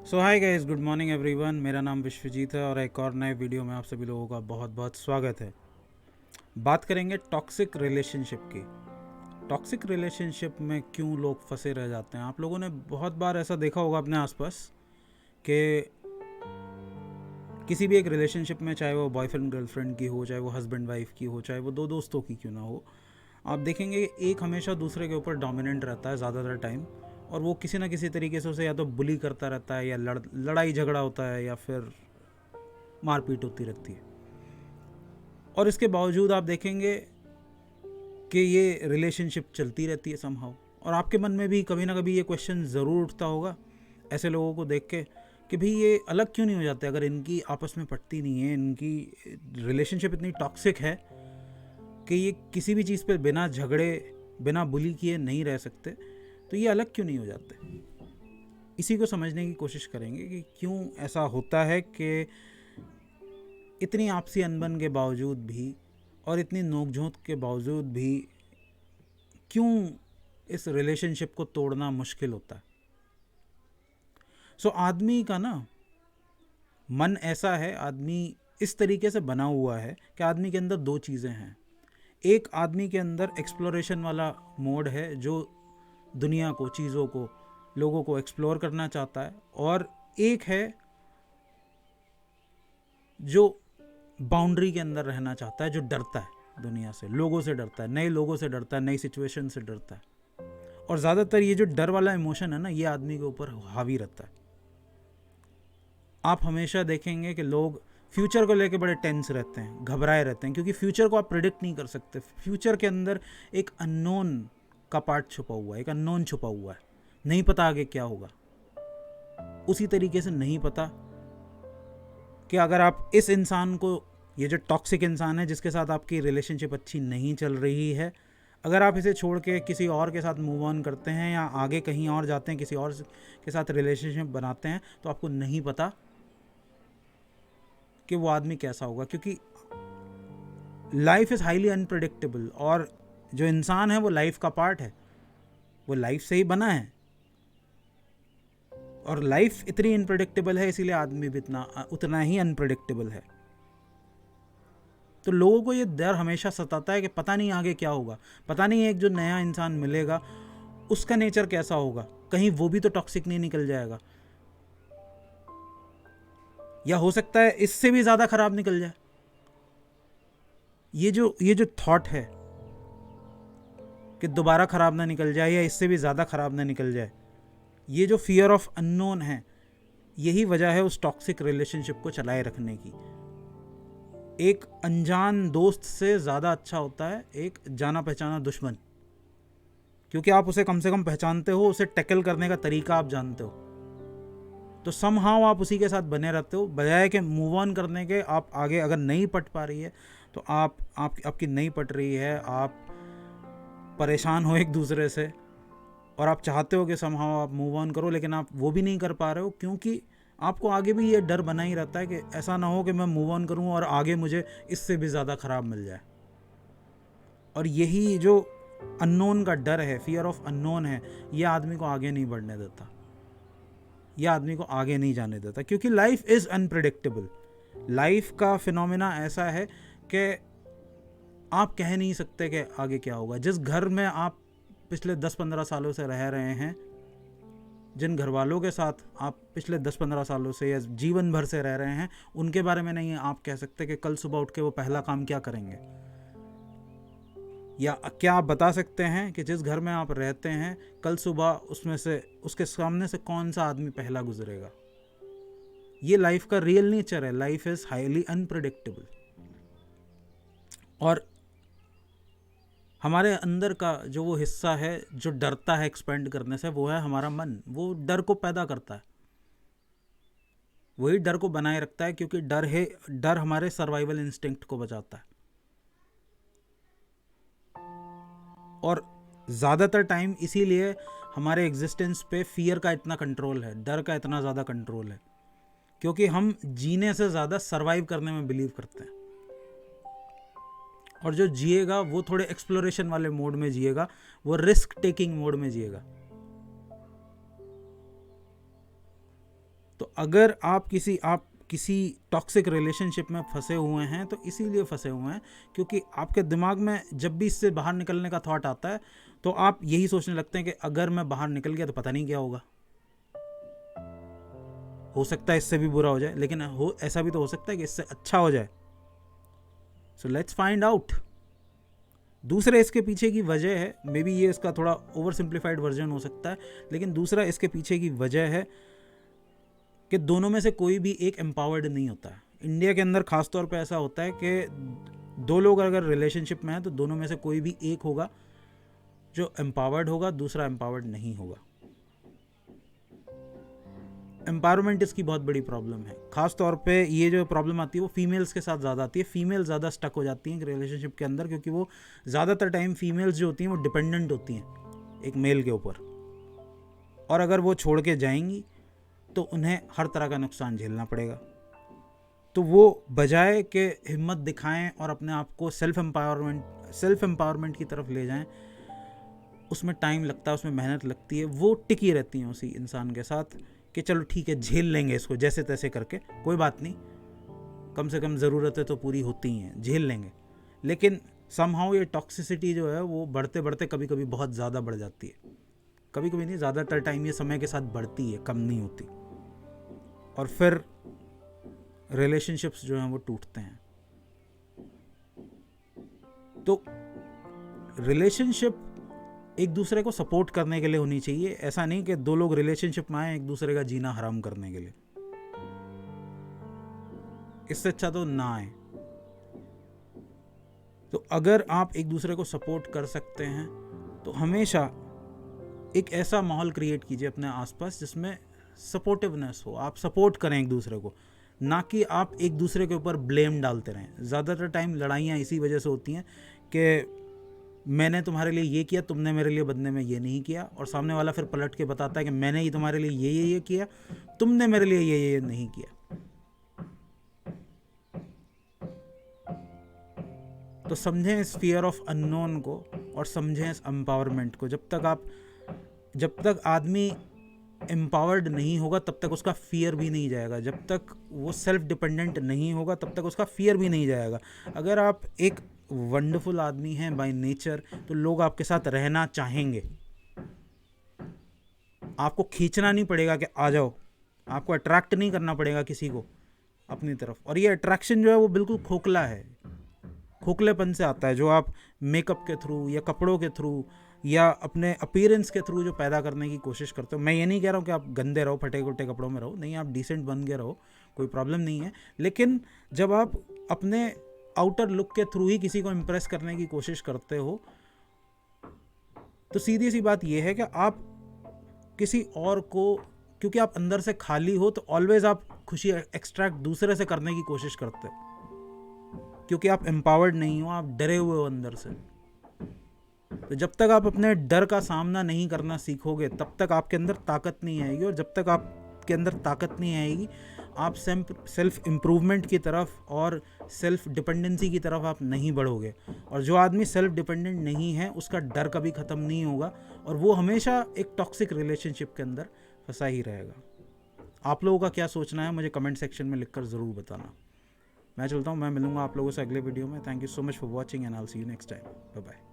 सो hi guys, good morning everyone. मेरा नाम विश्वजीत है और एक और नए वीडियो में आप सभी लोगों का बहुत बहुत स्वागत है। बात करेंगे टॉक्सिक रिलेशनशिप की। टॉक्सिक रिलेशनशिप में क्यों लोग फंसे रह जाते हैं। आप लोगों ने बहुत बार ऐसा देखा होगा अपने आसपास कि किसी भी एक रिलेशनशिप में, चाहे वो बॉयफ्रेंड गर्लफ्रेंड की हो, चाहे वो हस्बैंड वाइफ की हो, चाहे वो दो दोस्तों की क्यों ना हो, आप देखेंगे एक हमेशा दूसरे के ऊपर डोमिनेंट रहता है ज़्यादातर टाइम। और वो किसी ना किसी तरीके से उसे या तो बुली करता रहता है, या लड़ाई झगड़ा होता है, या फिर मारपीट होती रहती है। और इसके बावजूद आप देखेंगे कि ये रिलेशनशिप चलती रहती है समहाउ। और आपके मन में भी कभी ना कभी ये क्वेश्चन ज़रूर उठता होगा ऐसे लोगों को देख के कि भाई ये अलग क्यों नहीं हो जाते। अगर इनकी आपस में पटती नहीं है, इनकी रिलेशनशिप इतनी टॉक्सिक है कि ये किसी भी चीज़ पे बिना झगड़े, बिना बुली किए नहीं रह सकते, तो ये अलग क्यों नहीं हो जाते। इसी को समझने की कोशिश करेंगे कि क्यों ऐसा होता है कि इतनी आपसी अनबन के बावजूद भी और इतनी नोकझोंक के बावजूद भी क्यों इस रिलेशनशिप को तोड़ना मुश्किल होता है। आदमी का ना मन ऐसा है, आदमी इस तरीके से बना हुआ है कि आदमी के अंदर दो चीज़ें हैं। एक आदमी के अंदर एक्सप्लोरेशन वाला मोड है, जो दुनिया को, चीज़ों को, लोगों को एक्सप्लोर करना चाहता है। और एक है जो बाउंड्री के अंदर रहना चाहता है, जो डरता है दुनिया से, लोगों से डरता है, नए लोगों से डरता है, नई सिचुएशन से डरता है। और ज़्यादातर ये जो डर वाला इमोशन है ना, ये आदमी के ऊपर हावी रहता है। आप हमेशा देखेंगे कि लोग फ्यूचर को लेकर बड़े टेंस रहते हैं, घबराए रहते हैं, क्योंकि फ्यूचर को आप प्रिडिक्ट नहीं कर सकते। फ्यूचर के अंदर एक अननोन का पार्ट छुपा हुआ है, एक अननोन छुपा हुआ है। नहीं पता आगे क्या होगा। उसी तरीके से नहीं पता कि अगर आप इस इंसान को, ये जो टॉक्सिक इंसान है जिसके साथ आपकी रिलेशनशिप अच्छी नहीं चल रही है, अगर आप इसे छोड़ के किसी और के साथ मूव ऑन करते हैं या आगे कहीं और जाते हैं, किसी और के साथ रिलेशनशिप बनाते हैं, तो आपको नहीं पता कि वो आदमी कैसा होगा। क्योंकि लाइफ इज़ हाईली अनप्रडिक्टेबल, और जो इंसान है वो लाइफ का पार्ट है, वो लाइफ से ही बना है। और लाइफ इतनी अनप्रडिक्टेबल है, इसीलिए आदमी भी उतना ही अनप्रडिक्टेबल है। तो लोगों को ये डर हमेशा सताता है कि पता नहीं आगे क्या होगा, पता नहीं एक जो नया इंसान मिलेगा उसका नेचर कैसा होगा, कहीं वो भी तो टॉक्सिक नहीं निकल जाएगा, या हो सकता है इससे भी ज़्यादा खराब निकल जाए। ये जो थॉट है कि दोबारा खराब ना निकल जाए या इससे भी ज़्यादा खराब ना निकल जाए, ये जो फियर ऑफ अननोन है, यही वजह है उस टॉक्सिक रिलेशनशिप को चलाए रखने की। एक अनजान दोस्त से ज़्यादा अच्छा होता है एक जाना पहचाना दुश्मन, क्योंकि आप उसे कम से कम पहचानते हो, उसे टैकल करने का तरीका आप जानते हो। तो समहाउ आप उसी के साथ बने रहते हो, बजाय कि मूव ऑन करने के। आप आगे अगर नहीं पट पा रही है तो आपकी नहीं पट रही है, आप परेशान हो एक दूसरे से, और आप चाहते हो कि समहाउ आप मूव ऑन करो, लेकिन आप वो भी नहीं कर पा रहे हो, क्योंकि आपको आगे भी ये डर बना ही रहता है कि ऐसा ना हो कि मैं मूव ऑन करूं और आगे मुझे इससे भी ज़्यादा ख़राब मिल जाए। और यही जो अननोन का डर है, फियर ऑफ अननोन है, ये आदमी को आगे नहीं बढ़ने देता, ये आदमी को आगे नहीं जाने देता। क्योंकि लाइफ इज़ अनप्रिडिक्टेबल। लाइफ का फिनोमेना ऐसा है कि आप कह नहीं सकते कि आगे क्या होगा। जिस घर में आप पिछले 10-15 सालों से रह रहे हैं, जिन घर वालों के साथ आप पिछले 10-15 सालों से या जीवन भर से रह रहे हैं, उनके बारे में नहीं आप कह सकते कि कल सुबह उठ के वो पहला काम क्या करेंगे। या क्या आप बता सकते हैं कि जिस घर में आप रहते हैं, कल सुबह उसमें से, उसके सामने से कौन सा आदमी पहला गुजरेगा। ये लाइफ का रियल नेचर है। Life is highly unpredictable. और हमारे अंदर का जो वो हिस्सा है जो डरता है एक्सपेंड करने से, वो है हमारा मन। वो डर को पैदा करता है, वही डर को बनाए रखता है, क्योंकि डर हमारे सर्वाइवल इंस्टिंक्ट को बचाता है। और ज़्यादातर टाइम इसीलिए हमारे एग्जिस्टेंस पे फियर का इतना कंट्रोल है, डर का इतना ज़्यादा कंट्रोल है, क्योंकि हम जीने से ज़्यादा सर्वाइव करने में बिलीव करते हैं। और जो जिएगा वो थोड़े एक्सप्लोरेशन वाले मोड में जिएगा, वो रिस्क टेकिंग मोड में जिएगा। तो अगर आप किसी टॉक्सिक रिलेशनशिप में फंसे हुए हैं तो इसीलिए फंसे हुए हैं क्योंकि आपके दिमाग में जब भी इससे बाहर निकलने का थॉट आता है तो आप यही सोचने लगते हैं कि अगर मैं बाहर निकल गया तो पता नहीं क्या होगा, हो सकता है इससे भी बुरा हो जाए, लेकिन ऐसा भी तो हो सकता है कि इससे अच्छा हो जाए। So let's find out. दूसरे इसके पीछे की वजह है, मे बी ये इसका थोड़ा ओवर सिंप्लीफाइड वर्जन हो सकता है, लेकिन दूसरा इसके पीछे की वजह है कि दोनों में से कोई भी एक एम्पावर्ड नहीं होता है। इंडिया के अंदर खास तौर पे ऐसा होता है कि दो लोग अगर रिलेशनशिप में हैं तो दोनों में से कोई भी एक होगा जो एम्पावर्ड होगा, दूसरा एम्पावर्ड नहीं होगा। एम्पावरमेंट इसकी बहुत बड़ी प्रॉब्लम है। खास तौर पे ये जो प्रॉब्लम आती है वो फीमेल्स के साथ ज़्यादा आती है। फीमेल ज़्यादा स्टक हो जाती हैं रिलेशनशिप के अंदर क्योंकि वो ज़्यादातर टाइम फीमेल्स जो होती हैं वो डिपेंडेंट होती हैं एक मेल के ऊपर, और अगर वो छोड़ के जाएंगी तो उन्हें हर तरह का नुकसान झेलना पड़ेगा। तो वो बजाय के हिम्मत दिखाएं और अपने आप को सेल्फ एम्पावरमेंट की तरफ ले जाएं, उसमें टाइम लगता है, उसमें मेहनत लगती है, वो टिकी रहती हैं उसी इंसान के साथ कि चलो ठीक है झेल लेंगे इसको जैसे तैसे करके, कोई बात नहीं, कम से कम ज़रूरतें तो पूरी होती हैं, झेल लेंगे। लेकिन समहाउ ये टॉक्सिसिटी जो है वो बढ़ते बढ़ते कभी कभी बहुत ज़्यादा बढ़ जाती है। कभी कभी नहीं, ज़्यादातर टाइम ये समय के साथ बढ़ती है, कम नहीं होती, और फिर रिलेशनशिप्स जो हैं वो टूटते हैं। तो रिलेशनशिप एक दूसरे को सपोर्ट करने के लिए होनी चाहिए, ऐसा नहीं कि दो लोग रिलेशनशिप में आए एक दूसरे का जीना हराम करने के लिए। इससे अच्छा तो ना आए। तो अगर आप एक दूसरे को सपोर्ट कर सकते हैं तो हमेशा एक ऐसा माहौल क्रिएट कीजिए अपने आसपास जिसमें सपोर्टिवनेस हो, आप सपोर्ट करें एक दूसरे को, ना कि आप एक दूसरे के ऊपर ब्लेम डालते रहें। ज़्यादातर टाइम लड़ाइयाँ इसी वजह से होती हैं कि मैंने तुम्हारे लिए ये किया, तुमने मेरे लिए बदले में ये नहीं किया, और सामने वाला फिर पलट के बताता है कि मैंने ही तुम्हारे लिए ये किया, तुमने मेरे लिए ये नहीं किया। तो समझें इस फियर ऑफ अननोन को और समझें इस एम्पावरमेंट को। जब तक आदमी एम्पावर्ड नहीं होगा तब तक उसका फियर भी नहीं जाएगा। जब तक वो सेल्फ डिपेंडेंट नहीं होगा तब तक उसका फियर भी नहीं जाएगा। अगर आप एक वंडरफुल आदमी हैं बाय नेचर तो लोग आपके साथ रहना चाहेंगे। आपको खींचना नहीं पड़ेगा कि आ जाओ, आपको अट्रैक्ट नहीं करना पड़ेगा किसी को अपनी तरफ। और ये अट्रैक्शन जो है वो बिल्कुल खोखला है, खोखलेपन से आता है, जो आप मेकअप के थ्रू या कपड़ों के थ्रू या अपने अपीयरेंस के थ्रू जो पैदा करने की कोशिश करते हो। मैं ये नहीं कह रहा हूँ कि आप गंदे रहो, फटे कुटे कपड़ों में रहो, नहीं, आप डिसेंट बन के रहो, कोई प्रॉब्लम नहीं है। लेकिन जब आप अपने आउटर लुक के थ्रू ही किसी को इम्प्रेस करने की कोशिश करते हो तो सीधी सी बात यह है कि आप किसी और को, क्योंकि आप अंदर से खाली हो तो ऑलवेज आप खुशी एक्सट्रैक्ट दूसरे से करने की कोशिश करते हो, क्योंकि आप एम्पावर्ड नहीं हो, आप डरे हुए हो अंदर से। तो जब तक आप अपने डर का सामना नहीं करना सीखोगे तब तक आपके अंदर ताकत नहीं आएगी, और जब तक आपके अंदर ताकत नहीं आएगी आप सेल्फ इम्प्रूवमेंट की तरफ और सेल्फ डिपेंडेंसी की तरफ आप नहीं बढ़ोगे। और जो आदमी सेल्फ डिपेंडेंट नहीं है उसका डर कभी ख़त्म नहीं होगा और वो हमेशा एक टॉक्सिक रिलेशनशिप के अंदर फंसा ही रहेगा। आप लोगों का क्या सोचना है मुझे कमेंट सेक्शन में लिखकर ज़रूर बताना। मैं चलता हूँ, मैं मिलूँगा आप लोगों से अगले वीडियो में। Thank you so much for watching and I will see you next time. Bye bye.